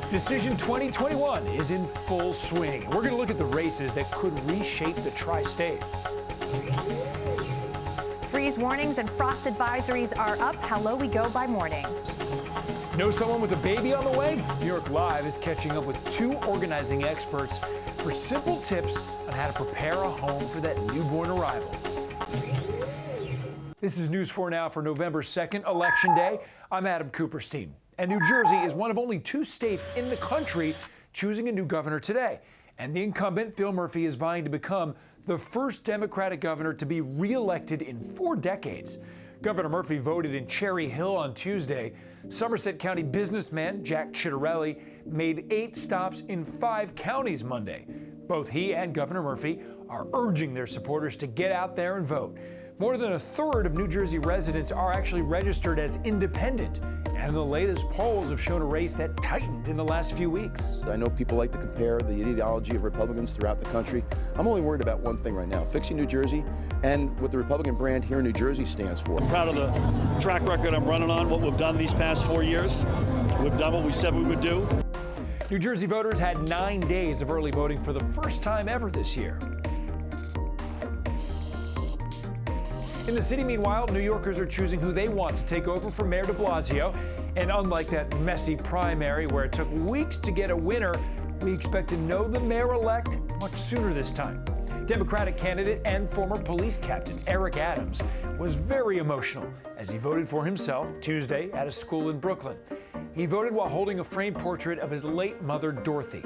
Decision 2021 is in full swing. We're going to look at the races that could reshape the tri-state. Freeze warnings and frost advisories are up. How low we go by morning. Know someone with a baby on the way? New York Live is catching up with two organizing experts for simple tips on how to prepare a home for that newborn arrival. This is News 4 Now for November 2nd, Election Day. I'm Adam Cooperstein. And New Jersey is one of only two states in the country choosing a new governor today. And the incumbent, Phil Murphy, is vying to become the first Democratic governor to be reelected in 4 decades. Governor Murphy voted in Cherry Hill on Tuesday. Somerset County businessman Jack Chitterelli made 8 stops in 5 counties Monday. Both he and Governor Murphy are urging their supporters to get out there and vote. More than a third of New Jersey residents are actually registered as independent, and the latest polls have shown a race that tightened in the last few weeks. I know people like to compare the ideology of Republicans throughout the country. I'm only worried about one thing right now, fixing New Jersey and what the Republican brand here in New Jersey stands for. I'm proud of the track record I'm running on, what we've done these past 4 years. We've done what we said we would do. New Jersey voters had 9 days of early voting for the first time ever this year. In the city, meanwhile, New Yorkers are choosing who they want to take over for Mayor de Blasio. And unlike that messy primary where it took weeks to get a winner, we expect to know the mayor-elect much sooner this time. Democratic candidate and former police captain Eric Adams was very emotional as he voted for himself Tuesday at a school in Brooklyn. He voted while holding a framed portrait of his late mother, Dorothy.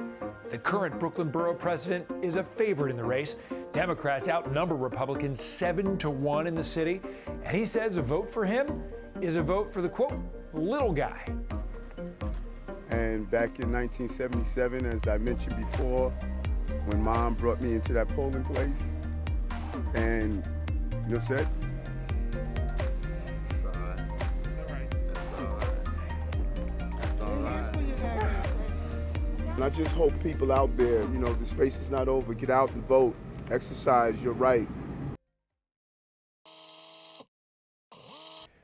The current Brooklyn borough president is a favorite in the race. Democrats outnumber Republicans 7-1 in the city, and he says a vote for him is a vote for the, quote, little guy. And back in 1977, as I mentioned before, when Mom brought me into that polling place, and you know, said, and I just hope people out there, you know, the space is not over, get out and vote. Exercise your right.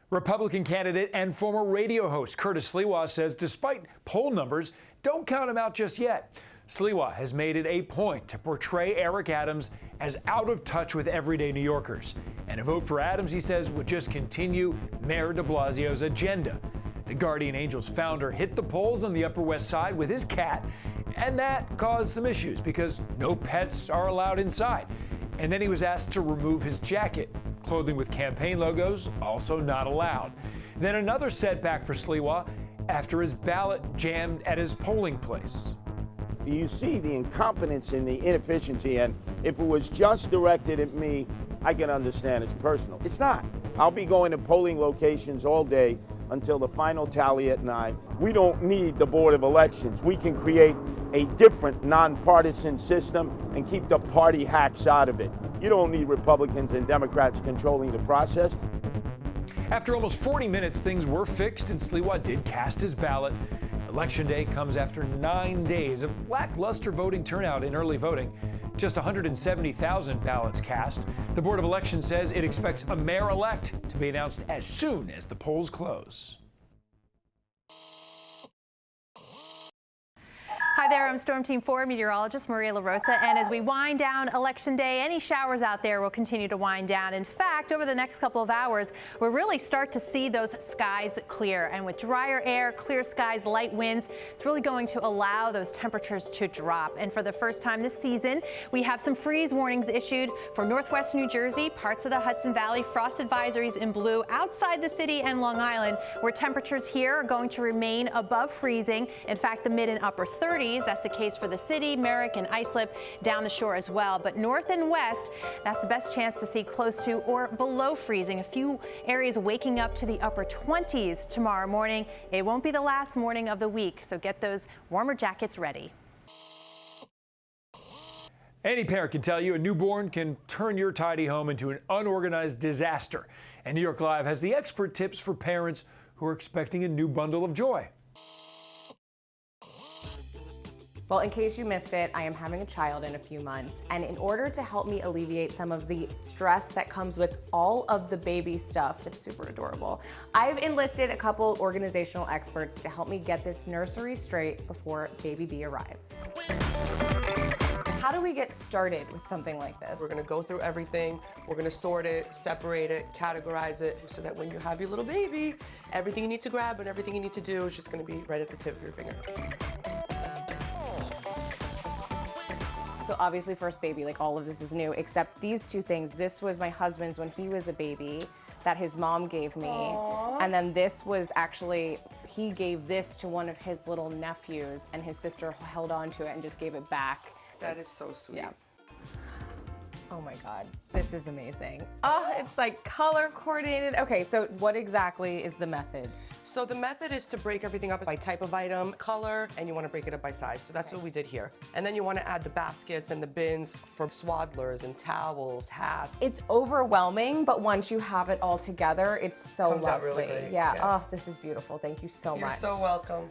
Republican candidate and former radio host Curtis Sliwa says despite poll numbers, don't count him out just yet. Sliwa has made it a point to portray Eric Adams as out of touch with everyday New Yorkers. And a vote for Adams, he says, would just continue Mayor de Blasio's agenda. The Guardian Angels founder hit the polls on the Upper West Side with his cat, and that caused some issues because no pets are allowed inside. And then he was asked to remove his jacket. Clothing with campaign logos also not allowed. Then another setback for Sliwa after his ballot jammed at his polling place. You see the incompetence and the inefficiency, and if it was just directed at me, I can understand it's personal. It's not. I'll be going to polling locations all day until the final tally at 9. We don't need the Board of Elections. We can create a different nonpartisan system and keep the party hacks out of it. You don't need Republicans and Democrats controlling the process. After almost 40 minutes, things were fixed and Sliwa did cast his ballot. Election Day comes after 9 days of lackluster voting turnout in early voting. Just 170,000 ballots cast. The Board of Elections says it expects a mayor-elect to be announced as soon as the polls close. Hi there, I'm Storm Team 4 meteorologist Maria LaRosa, and as we wind down Election Day, any showers out there will continue to wind down. In fact, over the next couple of hours, we'll really start to see those skies clear. And with drier air, clear skies, light winds, it's really going to allow those temperatures to drop. And for the first time this season, we have some freeze warnings issued for northwest New Jersey, parts of the Hudson Valley, frost advisories in blue outside the city and Long Island, where temperatures here are going to remain above freezing. In fact, the mid and upper 30s. That's the case for the city, Merrick, and Islip down the shore as well. But north and west, that's the best chance to see close to or below freezing. A few areas waking up to the upper 20s tomorrow morning. It won't be the last morning of the week, so get those warmer jackets ready. Any parent can tell you a newborn can turn your tidy home into an unorganized disaster. And New York Live has the expert tips for parents who are expecting a new bundle of joy. Well, in case you missed it, I am having a child in a few months, and in order to help me alleviate some of the stress that comes with all of the baby stuff that's super adorable, I've enlisted a couple organizational experts to help me get this nursery straight before baby B arrives. How do we get started with something like this? We're gonna go through everything. We're gonna sort it, separate it, categorize it, so that when you have your little baby, everything you need to grab and everything you need to do is just gonna be right at the tip of your finger. So obviously first baby, like all of this is new, except these two things. This was my husband's when he was a baby that his mom gave me. Aww. And then this was actually, he gave this to one of his little nephews and his sister held on to it and just gave it back. That is so sweet. Yeah. Oh my God, this is amazing. Oh, it's like color coordinated. Okay, so what exactly is the method? So the method is to break everything up by type of item, color, and you want to break it up by size. So that's what we did here. And then you want to add the baskets and the bins for swaddlers and towels, hats. It's overwhelming, but once you have it all together, it's so Comes lovely. out really great. Yeah. Yeah. Oh, this is beautiful. Thank you so much. You're so welcome.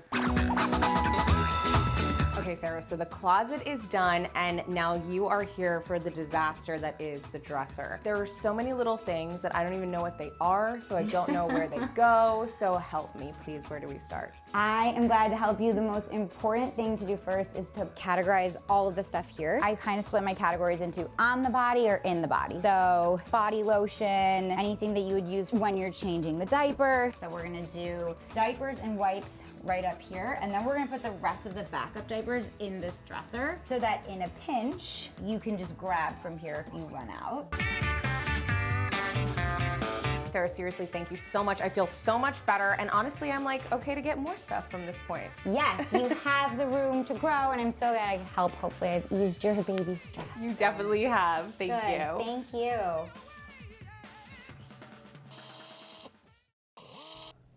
Okay, Sarah, so the closet is done, and now you are here for the disaster that is the dresser. There are so many little things that I don't even know what they are, so I don't know where they go, so help me, please. Where do we start? I am glad to help you. The most important thing to do first is to categorize all of the stuff here. I kind of split my categories into on the body or in the body. So body lotion, anything that you would use when you're changing the diaper. So we're gonna do diapers and wipes right up here, and then we're gonna put the rest of the backup diapers in this dresser so that in a pinch, you can just grab from here if you run out. Sarah, seriously, thank you so much. I feel so much better, and honestly, I'm like, okay to get more stuff from this point. Yes, you have the room to grow, and I'm so glad I could help. Hopefully I've eased your baby stress. You definitely have. Thank you. Thank you.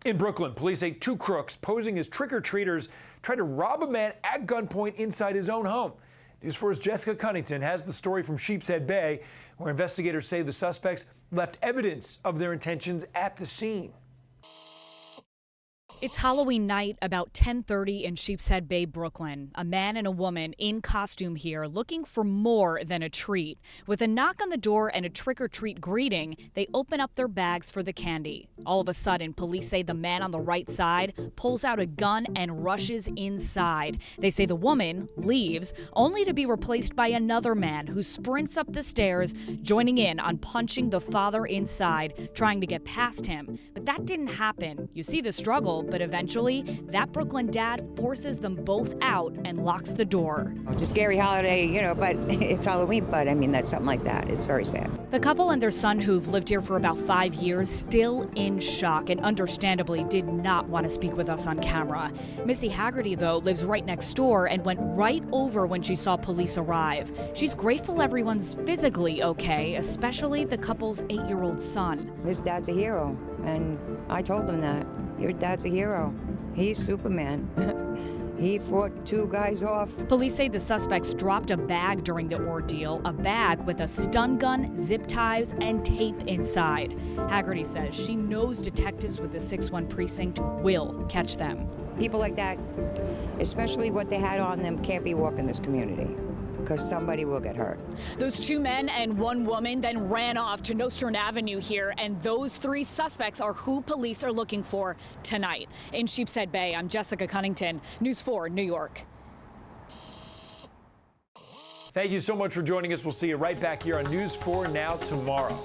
In Brooklyn, police say two crooks posing as trick-or-treaters tried to rob a man at gunpoint inside his own home. News 4's Jessica Cunnington has the story from Sheepshead Bay, where investigators say the suspects left evidence of their intentions at the scene. It's Halloween night, about 10:30 in Sheepshead Bay, Brooklyn. A man and a woman in costume here looking for more than a treat. With a knock on the door and a trick-or-treat greeting, they open up their bags for the candy. All of a sudden, police say the man on the right side pulls out a gun and rushes inside. They say the woman leaves, only to be replaced by another man who sprints up the stairs, joining in on punching the father inside, trying to get past him. But that didn't happen. You see the struggle, but eventually, that Brooklyn dad forces them both out and locks the door. It's a scary holiday, you know, but it's Halloween, but I mean, that's something like that. It's very sad. The couple and their son, who've lived here for about 5 years, still in shock and understandably did not want to speak with us on camera. Missy Haggerty, though, lives right next door and went right over when she saw police arrive. She's grateful everyone's physically okay, especially the couple's 8-year-old son. His dad's a hero, and I told him that. Your dad's a hero. He's Superman. He fought two guys off. Police say the suspects dropped a bag during the ordeal, a bag with a stun gun, zip ties, and tape inside. Haggerty says she knows detectives with the 6-1 precinct will catch them. People like that, especially what they had on them, can't be walking this community, because somebody will get hurt. Those 2 men and 1 woman then ran off to Nostrand Avenue here, and those 3 suspects are who police are looking for tonight. In Sheepshead Bay, I'm Jessica Cunnington, News 4, New York. Thank you so much for joining us. We'll see you right back here on News 4 Now tomorrow.